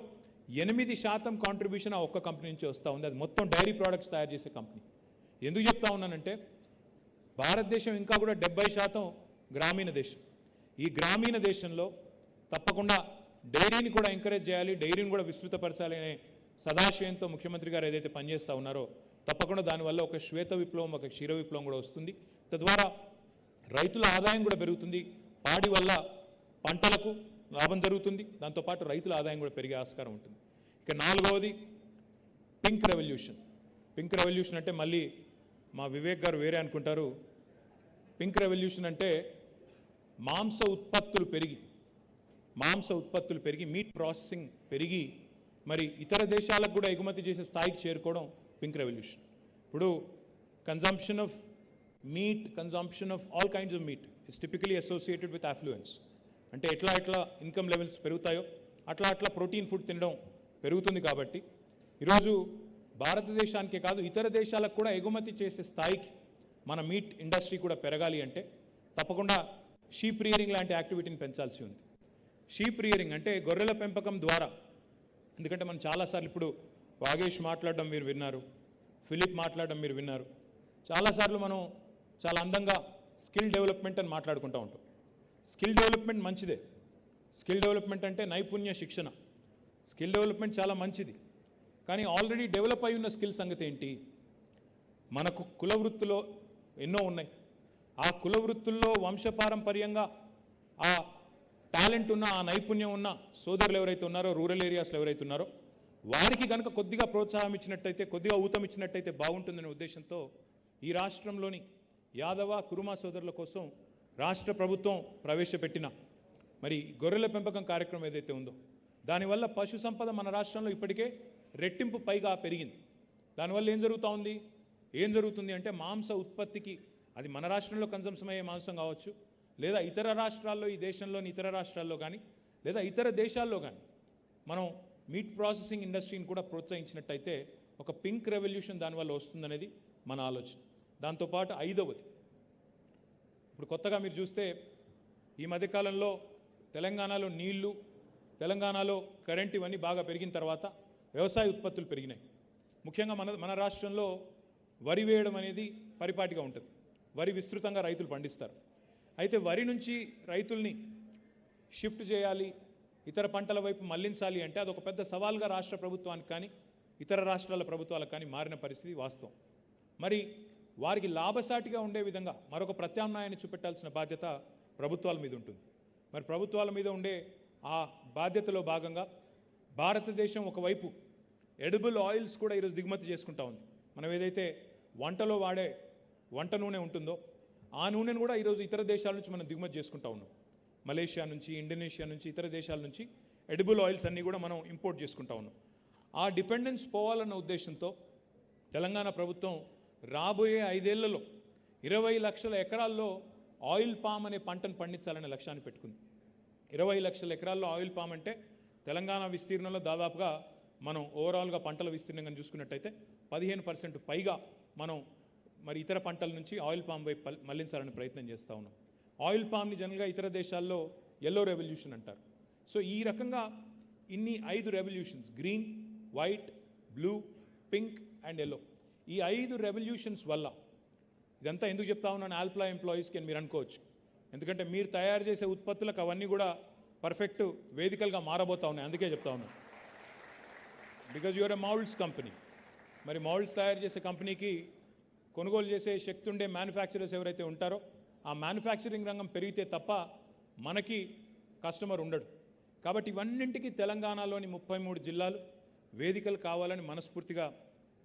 S6: 8% కాంట్రిబ్యూషన్ ఆ ఒక్క కంపెనీ నుంచి వస్తూ ఉంది. అది మొత్తం డైరీ ప్రోడక్ట్స్ తయారు చేసే కంపెనీ. ఎందుకు చెప్తా ఉన్నానంటే, భారతదేశం ఇంకా కూడా 70% గ్రామీణ దేశం. ఈ గ్రామీణ దేశంలో తప్పకుండా డైరీని కూడా ఎంకరేజ్ చేయాలి, డైరీని కూడా విస్తృతపరచాలి అనే సదాశయంతో ముఖ్యమంత్రి గారు ఏదైతే పనిచేస్తూ ఉన్నారో తప్పకుండా దానివల్ల ఒక శ్వేత విప్లవం, ఒక క్షీర విప్లవం కూడా వస్తుంది. తద్వారా రైతుల ఆదాయం కూడా పెరుగుతుంది, పాడి వల్ల పంటలకు లాభం జరుగుతుంది, దాంతోపాటు రైతుల ఆదాయం కూడా పెరిగే ఆస్కారం ఉంటుంది. ఇక నాలుగవది పింక్ రెవల్యూషన్. పింక్ రెవల్యూషన్ అంటే మళ్ళీ మా వివేక్ గారు వేరే అనుకుంటారు. పింక్ రెవల్యూషన్ అంటే మాంస ఉత్పత్తులు పెరిగి మీట్ ప్రాసెసింగ్ పెరిగి మరి ఇతర దేశాలకు కూడా ఎగుమతి చేసే స్థాయికి చేరుకోవడం పింక్ రెవల్యూషన్. ఇప్పుడు consumption of meat, consumption of all kinds of meat is typically associated with affluence. అంటే ఎట్లా ఇన్కమ్ లెవెల్స్ పెరుగుతాయో అట్లా ప్రోటీన్ ఫుడ్ తినడం పెరుగుతుంది. కాబట్టి ఈరోజు భారతదేశానికే కాదు ఇతర దేశాలకు కూడా ఎగుమతి చేసే స్థాయికి మన మీట్ ఇండస్ట్రీ కూడా పెరగాలి అంటే తప్పకుండా షీప్ రియరింగ్ లాంటి యాక్టివిటీని పెంచాల్సి ఉంది. షీప్ రియరింగ్ అంటే గొర్రెల పెంపకం ద్వారా, ఎందుకంటే మనం చాలాసార్లు ఇప్పుడు వాగేష్ మాట్లాడడం మీరు విన్నారు, ఫిలిప్ మాట్లాడడం మీరు విన్నారు, చాలాసార్లు మనం చాలా అందంగా స్కిల్ డెవలప్మెంట్ అని మాట్లాడుకుంటూ ఉంటాం. స్కిల్ డెవలప్మెంట్ మంచిదే. స్కిల్ డెవలప్మెంట్ అంటే నైపుణ్య శిక్షణ. స్కిల్ డెవలప్మెంట్ చాలా మంచిది. కానీ ఆల్రెడీ డెవలప్ అయి ఉన్న స్కిల్ సంగతి ఏంటి? మనకు కుల వృత్తులో ఎన్నో ఉన్నాయి. ఆ కుల వృత్తుల్లో వంశపారంపర్యంగా ఆ టాలెంట్ ఉన్న, ఆ నైపుణ్యం ఉన్న సోదరులు ఎవరైతే ఉన్నారో, రూరల్ ఏరియాస్లో ఎవరైతే ఉన్నారో వారికి కనుక కొద్దిగా ప్రోత్సాహం ఇచ్చినట్టయితే, కొద్దిగా ఊతం ఇచ్చినట్టయితే బాగుంటుందనే ఉద్దేశంతో ఈ రాష్ట్రంలోని యాదవ, కురుమా సోదరుల కోసం రాష్ట్ర ప్రభుత్వం ప్రవేశపెట్టిన మరి గొర్రెల పెంపకం కార్యక్రమం ఏదైతే ఉందో దానివల్ల పశు సంపద మన రాష్ట్రంలో ఇప్పటికే రెట్టింపు పైగా పెరిగింది. దానివల్ల ఏం జరుగుతుంది అంటే మాంస ఉత్పత్తికి, అది మన రాష్ట్రంలో కన్సంప్షన్ అయ్యే మాంసం కావచ్చు, లేదా ఇతర రాష్ట్రాల్లో, ఈ దేశంలోని ఇతర రాష్ట్రాల్లో కానీ, లేదా ఇతర దేశాల్లో కానీ మనం మీట్ ప్రాసెసింగ్ ఇండస్ట్రీని కూడా ప్రోత్సహించినట్టయితే ఒక పింక్ రెవల్యూషన్ దానివల్ల వస్తుందనేది మన ఆలోచన. దాంతోపాటు ఐదవది, ఇప్పుడు కొత్తగా మీరు చూస్తే ఈ మధ్యకాలంలో తెలంగాణలో నీళ్లు, తెలంగాణలో కరెంట్ ఇవన్నీ బాగా పెరిగిన తర్వాత వ్యవసాయ ఉత్పత్తులు పెరిగినాయి. ముఖ్యంగా మన రాష్ట్రంలో వరి వేయడం అనేది పరిపాటిగా ఉంటుంది. వరి విస్తృతంగా రైతులు పండిస్తారు. అయితే వరి నుంచి రైతుల్ని షిఫ్ట్ చేయాలి, ఇతర పంటల వైపు మళ్లించాలి అంటే అదొక పెద్ద సవాల్గా రాష్ట్ర ప్రభుత్వానికి కానీ ఇతర రాష్ట్రాల ప్రభుత్వాలకు కానీ మారిన పరిస్థితి వాస్తవం. మరి వారికి లాభసాటిగా ఉండే విధంగా మరొక ప్రత్యామ్నాయాన్ని చూపెట్టాల్సిన బాధ్యత ప్రభుత్వాల మీద ఉంటుంది. మరి ప్రభుత్వాల మీద ఉండే ఆ బాధ్యతలో భాగంగా భారతదేశం ఒకవైపు ఎడిబుల్ ఆయిల్స్ కూడా ఈరోజు దిగుమతి చేసుకుంటా ఉంది. మనం ఏదైతే వంటలో వాడే వంట నూనె ఉంటుందో ఆ నూనెను కూడా ఈరోజు ఇతర దేశాల నుంచి మనం దిగుమతి చేసుకుంటా ఉన్నాం. మలేషియా నుంచి, ఇండోనేషియా నుంచి, ఇతర దేశాల నుంచి ఎడిబుల్ ఆయిల్స్ అన్నీ కూడా మనం ఇంపోర్ట్ చేసుకుంటా ఉన్నాం. ఆ డిపెండెన్స్ పోవాలన్న ఉద్దేశంతో తెలంగాణ ప్రభుత్వం రాబోయే 5 ఏళ్లలో 20 లక్షల ఎకరాల్లో ఆయిల్ పామ్ అనే పంటను పండించాలనే లక్ష్యాన్ని పెట్టుకుంది. 20 లక్షల ఎకరాల్లో ఆయిల్ పామ్ అంటే తెలంగాణ విస్తీర్ణంలో దాదాపుగా మనం ఓవరాల్గా పంటల విస్తీర్ణంగా చూసుకున్నట్టయితే 15% పైగా మనం మరి ఇతర పంటల నుంచి ఆయిల్ పామ్ వైపు మళ్లించాలని ప్రయత్నం చేస్తూ ఉన్నాం. ఆయిల్ పామ్ని జనరల్గా ఇతర దేశాల్లో ఎల్లో రెవల్యూషన్ అంటారు. సో ఈ రకంగా ఇన్ని 5 revolutions, green, white, blue, pink and yellow, ఈ 5 రెవల్యూషన్స్ వల్ల, ఇదంతా ఎందుకు చెప్తా ఉన్నాను ఆల్ప్లా ఎంప్లాయీస్కి అని మీరు అనుకోవచ్చు. ఎందుకంటే మీరు తయారు చేసే ఉత్పత్తులకు అవన్నీ కూడా పర్ఫెక్ట్ వేదికలుగా మారబోతా ఉన్నాయి. అందుకే చెప్తా ఉన్నాను. Because you're a moulds company. మరి మౌల్డ్స్ తయారు చేసే కంపెనీకి కొనుగోలు చేసే శక్తి ఉండే మ్యానుఫ్యాక్చరర్స్ ఎవరైతే ఉంటారో ఆ మ్యానుఫ్యాక్చరింగ్ రంగం పెరిగితే తప్ప మనకి కస్టమర్ ఉండడు. కాబట్టి ఇవన్నింటికి తెలంగాణలోని 33 జిల్లాలు వేదికలు కావాలని మనస్ఫూర్తిగా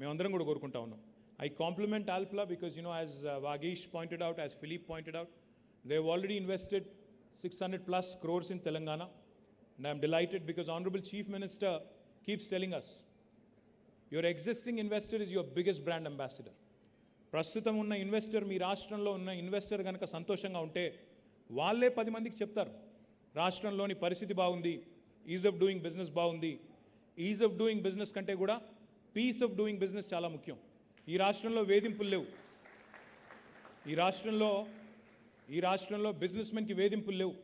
S6: మేమందరం కూడా కోరుకుంటా ఉన్నాం. I compliment Alpla because, as Vagish pointed out, as Philippe pointed out, they have already invested 600 plus crores in Telangana. And I am delighted because Honorable Chief Minister keeps telling us, your existing investor is your biggest brand ambassador. ప్రస్తుతం ఉన్న investor, మీ రాష్ట్రంలో ఉన్న investor కనుక సంతోషంగా ఉంటే వాళ్ళే 10 మందికి చెప్తారు రాష్ట్రంలోని పరిస్థితి బాగుంది, ఈజ్ ఆఫ్ డూయింగ్ బిజినెస్ బాగుంది. ఈజ్ ఆఫ్ డూయింగ్ బిజినెస్ కంటే కూడా పీస్ ఆఫ్ డూయింగ్ బిజినెస్ చాలా ముఖ్యం. ఈ రాష్ట్రంలో వేధింపులు లేవు. ఈ రాష్ట్రంలో బిజినెస్ మెన్కి వేధింపులు లేవు.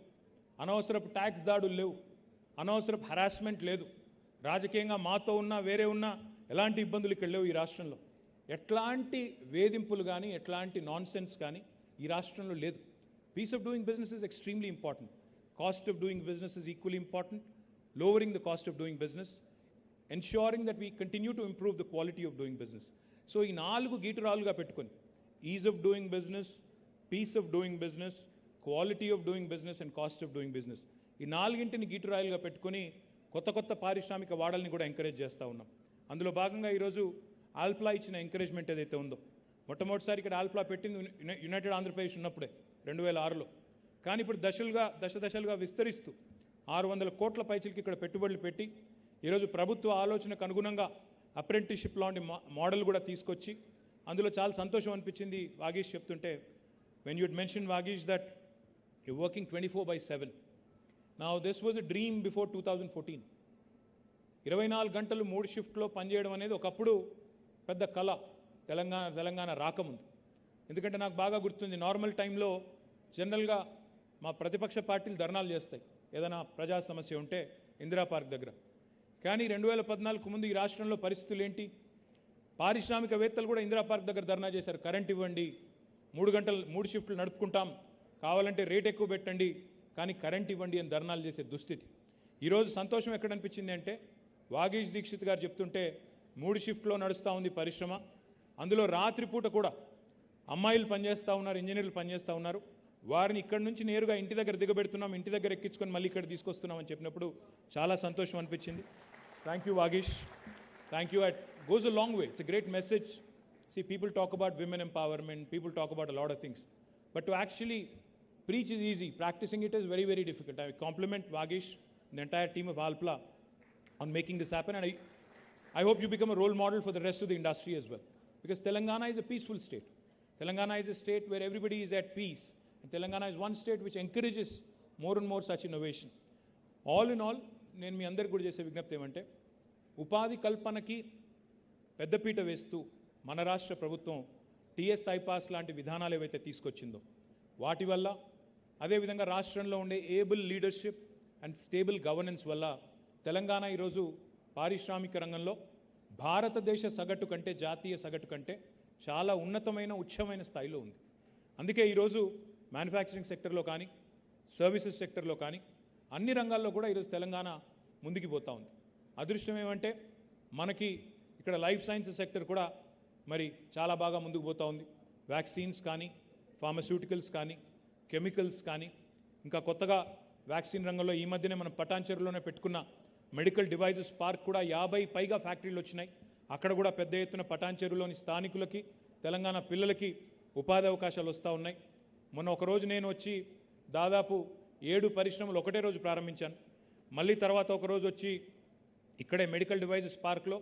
S6: అనవసరపు ట్యాక్స్ దాడులు లేవు. అనవసరపు హరాస్మెంట్ లేదు. రాజకీయంగా మాతో ఉన్నా వేరే ఉన్నా ఎలాంటి ఇబ్బందులు ఇక్కడ లేవు. ఈ రాష్ట్రంలో ఎట్లాంటి వేధింపులు కానీ ఎట్లాంటి నాన్ సెన్స్ కానీ ఈ రాష్ట్రంలో లేదు. Peace of doing business is extremely important. Cost of doing business is equally important. Lowering the cost of doing business, ensuring that we continue to improve the quality of doing business. So ఈ 4 గీటురాలుగా పెట్టుకొని ease of doing business, peace of doing business, quality of doing business and cost of doing business, ఈ 4ంటిని గీటురాలుగా పెట్టుకొని కొత్త పారిశ్రామిక వాడల్ని కూడా encourage చేస్తూ ఉన్నాం. అందులో భాగంగా ఈరోజు ఆల్ప్లా ఇచ్చిన ఎంకరేజ్మెంట్ ఏదైతే ఉందో, మొట్టమొదటిసారి ఇక్కడ ఆల్ప్లా పెట్టింది యునైటెడ్ ఆంధ్రప్రదేశ్ ఉన్నప్పుడే 2006లో. కానీ ఇప్పుడు దశలుగా విస్తరిస్తూ 600 కోట్ల పైచిలకి ఇక్కడ పెట్టుబడులు పెట్టి ఈరోజు ప్రభుత్వ ఆలోచనకు అనుగుణంగా అప్రెంటిస్షిప్ లాంటి మోడల్ కూడా తీసుకొచ్చి అందులో చాలా సంతోషం అనిపించింది వాగీష్ చెప్తుంటే. When you'd mention Vageesh that you working 24/7. Now this was a dream before 2014. 24 గంటలు 3 షిఫ్ట్లో పనిచేయడం అనేది ఒకప్పుడు పెద్ద కళ తెలంగాణ రాకముందు. ఎందుకంటే నాకు బాగా గుర్తుంది, నార్మల్ టైంలో జనరల్గా మా ప్రతిపక్ష పార్టీలు ధర్నాలు చేస్తాయి ఏదైనా ప్రజా సమస్య ఉంటే ఇందిరా పార్క్ దగ్గర. కానీ 2014 ముందు ఈ రాష్ట్రంలో పరిస్థితులు ఏంటి? పారిశ్రామికవేత్తలు కూడా ఇందిరా పార్క్ దగ్గర ధర్నా చేశారు. కరెంట్ ఇవ్వండి, 3 షిఫ్ట్లు నడుపుకుంటాం, కావాలంటే రేట్ ఎక్కువ పెట్టండి, కానీ కరెంట్ ఇవ్వండి అని ధర్నాలు చేసే దుస్థితి. ఈరోజు సంతోషం ఎక్కడ అనిపించింది అంటే వాగీష్ దీక్షిత్ గారు చెప్తుంటే 3 షిఫ్ట్లో నడుస్తూ ఉంది పరిశ్రమ. అందులో రాత్రిపూట కూడా అమ్మాయిలు పనిచేస్తూ ఉన్నారు, ఇంజనీర్లు పనిచేస్తూ ఉన్నారు. వారిని ఇక్కడి నుంచి నేరుగా ఇంటి దగ్గర దిగబెడుతున్నాం, ఇంటి దగ్గర ఎక్కించుకొని మళ్ళీ ఇక్కడ తీసుకొస్తున్నామని చెప్పినప్పుడు చాలా సంతోషం అనిపించింది. Thank you Vageesh, thank you. It goes a long way. It's a great message. See, people talk about women empowerment, people talk about a lot of things. But to actually preach is easy. Practicing it is very, very difficult. I compliment Vagish and the entire team of Alpla on making this happen. And I hope you become a role model for the rest of the industry as well. Because Telangana is a peaceful state. Telangana is a state where everybody is at peace. And Telangana is one state which encourages more and more such innovation. All in all, నేను మీ అందరికి కూడా చేసే విజ్ఞప్తి ఏమంటే ఉపాధి కల్పనకి పెద్దపీట వేస్తూ మన రాష్ట్ర ప్రభుత్వం టీఎస్ ఐపాస్ లాంటి విధానాలు ఏవైతే తీసుకొచ్చిందో వాటి వల్ల, అదేవిధంగా రాష్ట్రంలో ఉండే able leadership and stable governance వల్ల తెలంగాణ ఈరోజు పారిశ్రామిక రంగంలో భారతదేశ సగటు కంటే, జాతీయ సగటు కంటే చాలా ఉన్నతమైన ఉచ్చమైన స్థాయిలో ఉంది. అందుకే ఈరోజు మ్యానుఫ్యాక్చరింగ్ సెక్టర్లో కానీ, సర్వీసెస్ సెక్టర్లో కానీ అన్ని రంగాల్లో కూడా ఈరోజు తెలంగాణ ముందుకు పోతూ ఉంది. అదృష్టం ఏమంటే మనకి ఇక్కడ లైఫ్ సైన్సెస్ సెక్టర్ కూడా మరి చాలా బాగా ముందుకు పోతూ ఉంది. వ్యాక్సిన్స్ కానీ, ఫార్మస్యూటికల్స్ కానీ, కెమికల్స్ కానీ, ఇంకా కొత్తగా వ్యాక్సిన్ రంగంలో ఈ మధ్యనే మనం పటాన్చెరులోనే పెట్టుకున్న మెడికల్ డివైజెస్ పార్క్ కూడా 50 పైగా ఫ్యాక్టరీలు వచ్చినాయి. అక్కడ కూడా పెద్ద ఎత్తున పటాన్చెరులోని స్థానికులకి, తెలంగాణ పిల్లలకి ఉపాధి అవకాశాలు వస్తూ ఉన్నాయి. మొన్న ఒకరోజు నేను వచ్చి దాదాపు 7 పరిశ్రమలు ఒకటే రోజు ప్రారంభించాను. మళ్ళీ తర్వాత ఒకరోజు వచ్చి ఇక్కడే మెడికల్ డివైజెస్ పార్క్లో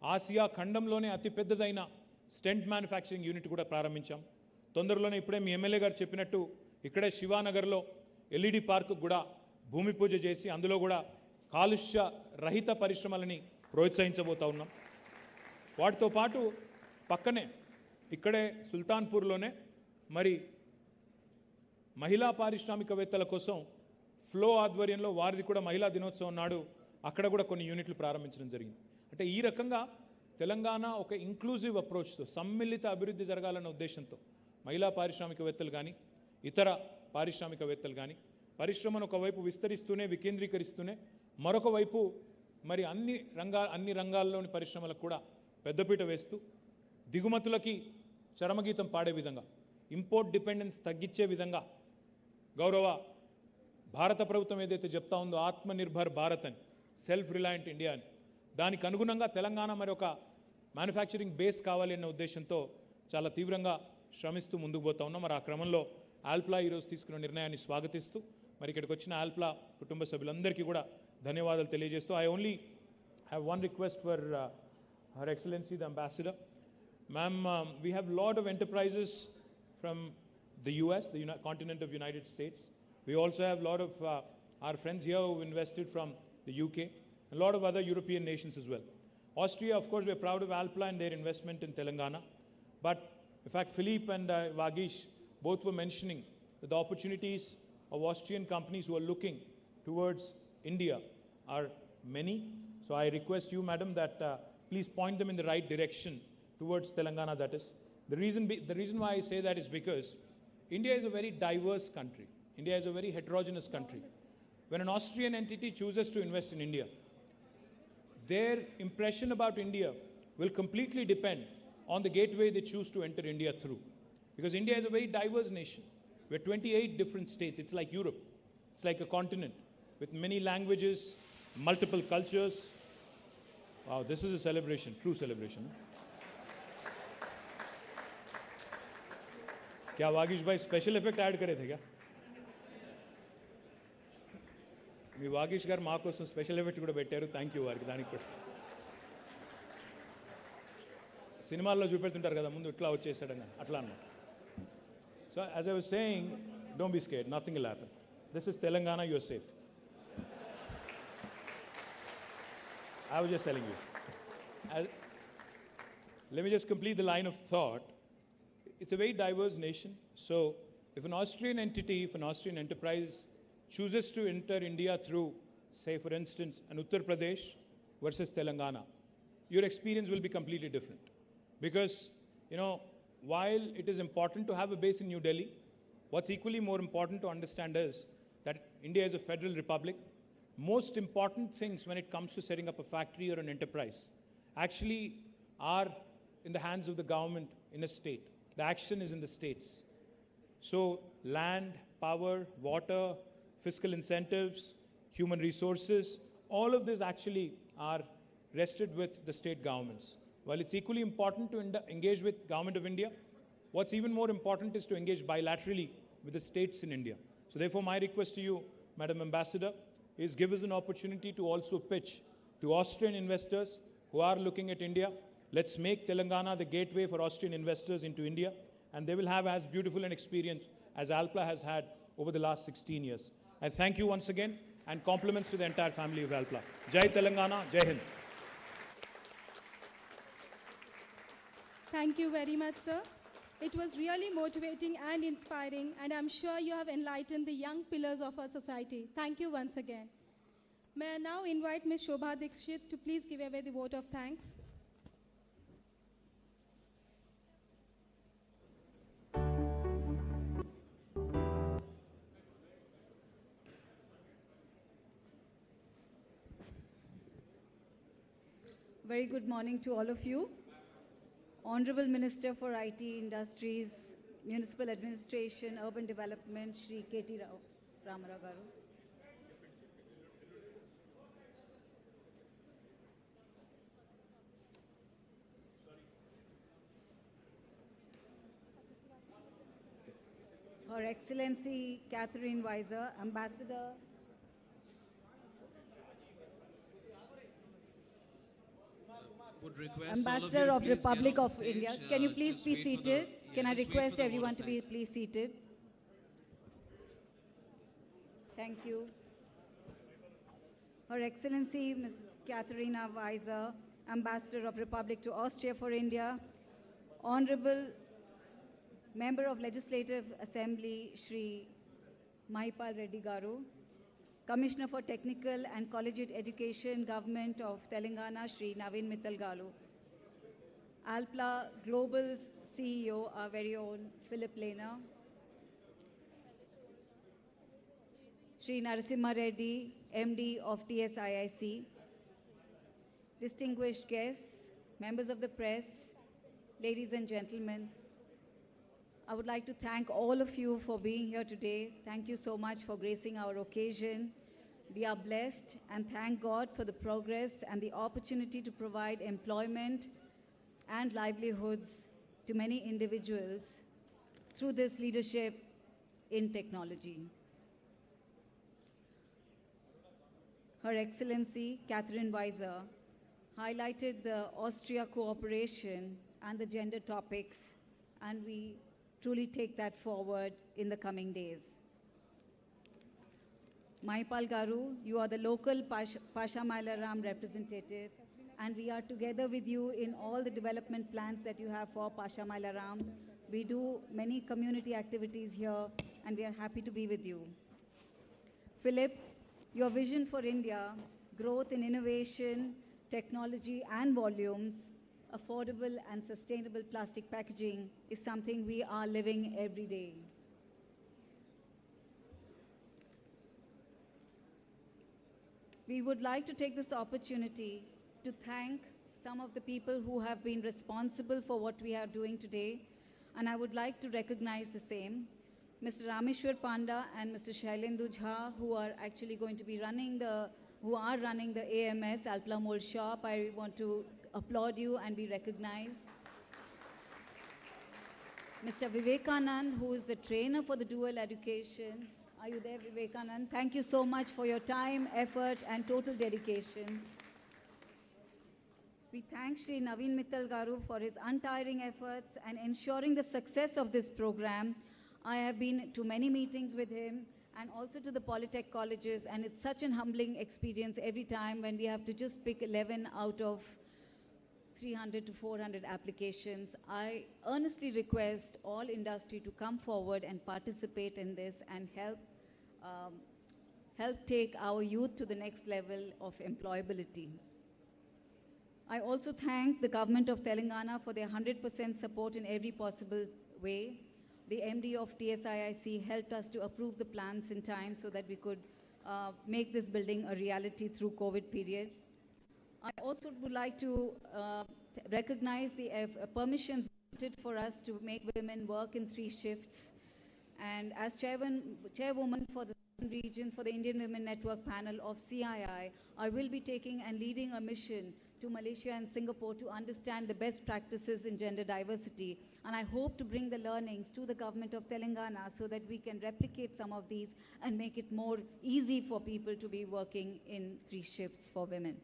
S6: ఆసియా ఖండంలోనే అతిపెద్దదైన స్టెంట్ మ్యానుఫ్యాక్చరింగ్ యూనిట్ కూడా ప్రారంభించాం. తొందరలోనే ఇప్పుడే మీ ఎమ్మెల్యే గారు చెప్పినట్టు ఇక్కడే శివానగర్లో ఎల్ఈడి పార్కు కూడా భూమి పూజ చేసి అందులో కూడా కాలుష్య రహిత పరిశ్రమలని ప్రోత్సహించబోతా ఉన్నాం. వాటితో పాటు పక్కనే ఇక్కడే సుల్తాన్పూర్లోనే మరి మహిళా పారిశ్రామికవేత్తల కోసం ఫ్లో ఆధ్వర్యంలో వారిది కూడా మహిళా దినోత్సవం నాడు అక్కడ కూడా కొన్ని యూనిట్లు ప్రారంభించడం జరిగింది. అంటే ఈ రకంగా తెలంగాణ ఒక ఇంక్లూజివ్ అప్రోచ్తో సమ్మిళిత అభివృద్ధి జరగాలన్న ఉద్దేశంతో మహిళా పారిశ్రామికవేత్తలు కానీ, ఇతర పారిశ్రామికవేత్తలు కానీ పరిశ్రమను ఒకవైపు విస్తరిస్తూనే, వికేంద్రీకరిస్తూనే మరొక వైపు మరి అన్ని రంగాల్లోని పరిశ్రమలకు కూడా పెద్దపీట వేస్తూ దిగుమతులకి చరమగీతం పాడే విధంగా, ఇంపోర్ట్ డిపెండెన్స్ తగ్గించే విధంగా గౌరవ భారత ప్రభుత్వం ఏదైతే చెప్తా ఉందో ఆత్మనిర్భర్ భారత్ అని, సెల్ఫ్ రిలయంట్ ఇండియా అని, దానికి అనుగుణంగా తెలంగాణ మరి ఒక మ్యానుఫ్యాక్చరింగ్ బేస్ కావాలి అన్న ఉద్దేశంతో చాలా తీవ్రంగా శ్రమిస్తూ ముందుకు పోతా ఉన్నాం. మరి ఆ క్రమంలో ఆల్ప్లా ఈరోజు తీసుకున్న నిర్ణయాన్ని స్వాగతిస్తూ మరి ఇక్కడికి వచ్చిన ఆల్ప్లా కుటుంబ సభ్యులందరికీ కూడా ధన్యవాదాలు తెలియజేస్తూ I only have one request for her excellency the ambassador. Ma'am, we have a lot of enterprises from the US, the continent of United States. We also have a lot of our friends here who invested from the UK, a lot of other European nations as well. Austria, of course, we're proud of Alpla and their investment in Telangana. But in fact, Philippe and Vagish both were mentioning that the opportunities of Austrian companies who are looking towards India are many. So I request you, madam, that please point them in the right direction towards Telangana, that is. The reason why I say that is because India is a very diverse country. India is a very heterogeneous country. When an Austrian entity chooses to invest in India, their impression about India will completely depend on the gateway they choose to enter India through. Because India is a very diverse nation. We're 28 different states. It's like Europe. It's like a continent with many languages, multiple cultures. Wow, this is a celebration, true celebration. क्या वागीश भाई special effect add करे थे क्या? మీ వాగీష్ గారు మా కోసం special effect కూడా పెట్టారు. థ్యాంక్ యూ వారికి. దానికి కూడా సినిమాల్లో చూపెడుతుంటారు కదా, ముందు ఇట్లా వచ్చేసాడని, అట్లా అన్నమాట. So as I was saying, don't be scared, nothing will happen. This is Telangana, you are safe. I was just telling you. Let me just complete the line of thought. It's a very diverse nation. So if an Austrian entity, if an Austrian enterprise chooses to enter India through, say for instance, an Uttar Pradesh versus Telangana, your experience will be completely different. Because, while it is important to have a base in New Delhi, what's equally more important to understand is that India is a federal republic. Most important things when it comes to setting up a factory or an enterprise actually are in the hands of the government in a state. The action is in the states. So land, power, water, fiscal incentives, human resources, all of this actually are rested with the state governments. While it's equally important to engage with Government of India, what's even more important is to engage bilaterally with the states in India. So therefore my request to you, Madam Ambassador, is give us an opportunity to also pitch to Austrian investors who are looking at India. Let's make Telangana the gateway for Austrian investors into India, and they will have as beautiful an experience as Alpla has had over the last 16 years. I thank you once again, and compliments to the entire family of Alpla. Jai Telangana, Jai Hind.
S2: Thank you very much, sir. It was really motivating and inspiring, and I'm sure you have enlightened the young pillars of our society. Thank you once again. May I now invite Ms. Shobha Dikshit to please give away the vote of thanks.
S7: Very good morning to all of you. Honorable Minister for IT, Industries, Municipal Administration, Urban Development, Shri KTR Garu. Her Excellency Catherine Weiser, Ambassador
S4: Would request
S7: Ambassador
S4: all
S7: of
S4: of you to please
S7: Republic
S4: get
S7: of
S4: off the
S7: India.
S4: stage.
S7: Can you please
S4: Just
S7: be
S4: wait for the-
S7: seated?
S4: yeah,
S7: Can I
S4: just wait for
S7: request
S4: the vote
S7: everyone
S4: of
S7: to be
S4: thanks.
S7: please seated? Thank you. Her Excellency Mrs. Katharina Weiser, Ambassador of Republic to Austria for India, Honorable Member of Legislative Assembly Shri Mahipal Reddy Garu, Commissioner for Technical and Collegiate Education, Government of Telangana, Shri Naveen Mittal Garu. Alpla Global's CEO, our very own Philip Lehner. Shri Narasimha Reddy, MD of TSIIC. Distinguished guests, members of the press, ladies and gentlemen, I would like to thank all of you for being here today. Thank you so much for gracing our occasion. We are blessed and thank God for the progress and the opportunity to provide employment and livelihoods to many individuals through this leadership in technology. Her Excellency Catherine Weiser highlighted the Austria cooperation and the gender topics, and we truly take that forward in the coming days. Mahipal Garu, you are the local Pasha Mailaram representative, and we are together with you in all the development plans that you have for Pasha Mailaram. We do many community activities here, and we are happy to be with you. Philip, your vision for India, growth in innovation, technology and volumes, affordable and sustainable plastic packaging is something we are living every day. We would like to take this opportunity to thank some of the people who have been responsible for what we are doing today, and I would like to recognize the same. Mr. Rameshwar Panda and Mr. Shailendu Jha, who are actually going to be running the AMS, Alpla Mould shop. I want to applaud you and be recognized. Mr. Vivekanand, who is the trainer for the dual education, Are you there, Vivekanand? Thank you so much for your time, effort, and total dedication. We thank Shri Naveen Mittal Garu for his untiring efforts and ensuring the success of this program. I have been to many meetings with him and also to the Polytech colleges, and it's such an humbling experience every time when we have to just pick 11 out of 300 to 400 applications. I earnestly request all industry to come forward and participate in this and help take our youth to the next level of employability. I also thank the government of Telangana for their 100% support in every possible way. The MD of TSIIC helped us to approve the plans in time so that we could make this building a reality through COVID period. I also would like to recognize the permissions granted for us to make women work in 3 shifts. And as chairwoman for the region for the Indian Women Network panel of CII, I will be taking and leading a mission to Malaysia and Singapore to understand the best practices in gender diversity. And I hope to bring the learnings to the government of Telangana so that we can replicate some of these and make it more easy for people to be working in 3 shifts for women.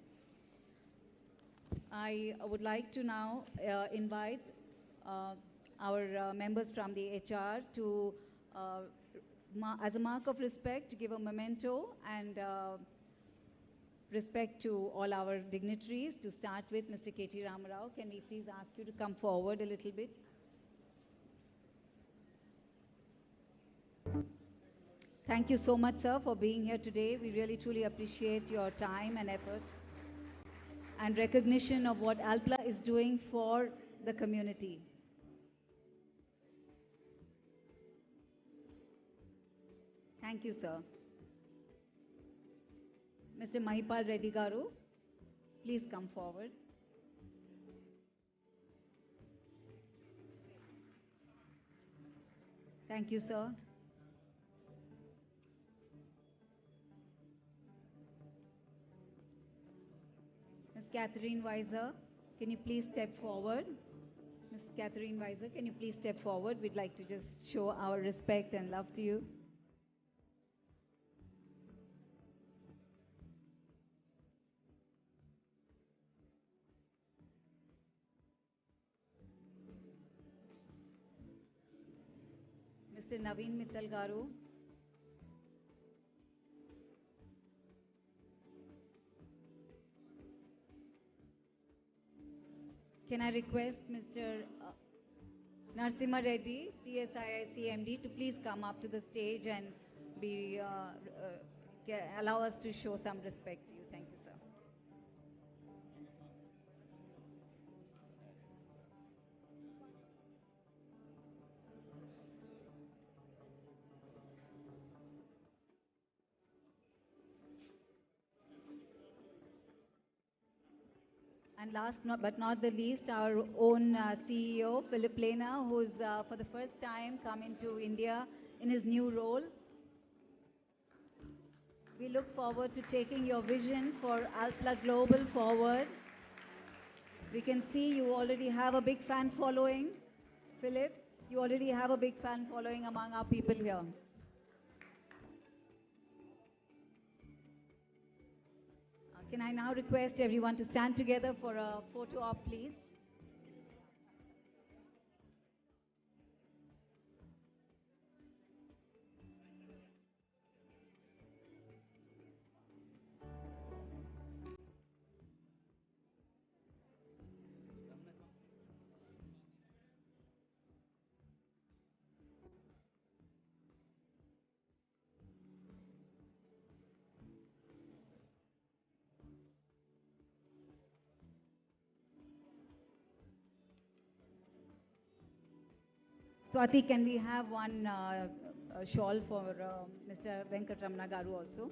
S7: I would like to now invite our members from the HR to, as a mark of respect, to give a memento and respect to all our dignitaries. To start with, Mr. KT Ramarao, can we please ask you to come forward a little bit? Thank you so much, sir, for being here today. We really truly appreciate your time and efforts and recognition of what Alpla is doing for the community. Thank you, sir. Mr. Mahipal Reddy Garu, please come forward. Thank you, sir. Ms. Catherine Weiser, can you please step forward? Ms. Catherine Weiser, can you please step forward? We'd like to just show our respect and love to you. Mr. Naveen Mittal Garu. Can I request Mr. Narsimha Reddy, TSIIC MD, to please come up to the stage and allow us to show some respect to you. Thank you, sir. And last but not the least, our own CEO, Philip Lena, who's for the first time come into India in his new role. We look forward to taking your vision for Alpla Global forward. We can see you already have a big fan following. Philip, you already have a big fan following among our people here. Can I now request everyone to stand together for a photo op, please? Swati, can we have one shawl for Mr. Venkatramana Garu also?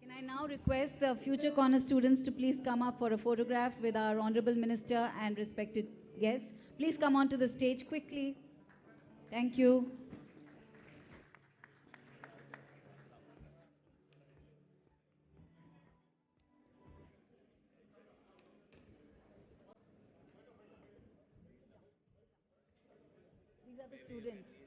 S7: Can I now request the future corner students to please come up for a photograph with our Honorable Minister and respected guests? Please come onto the stage quickly. Thank you. are the students.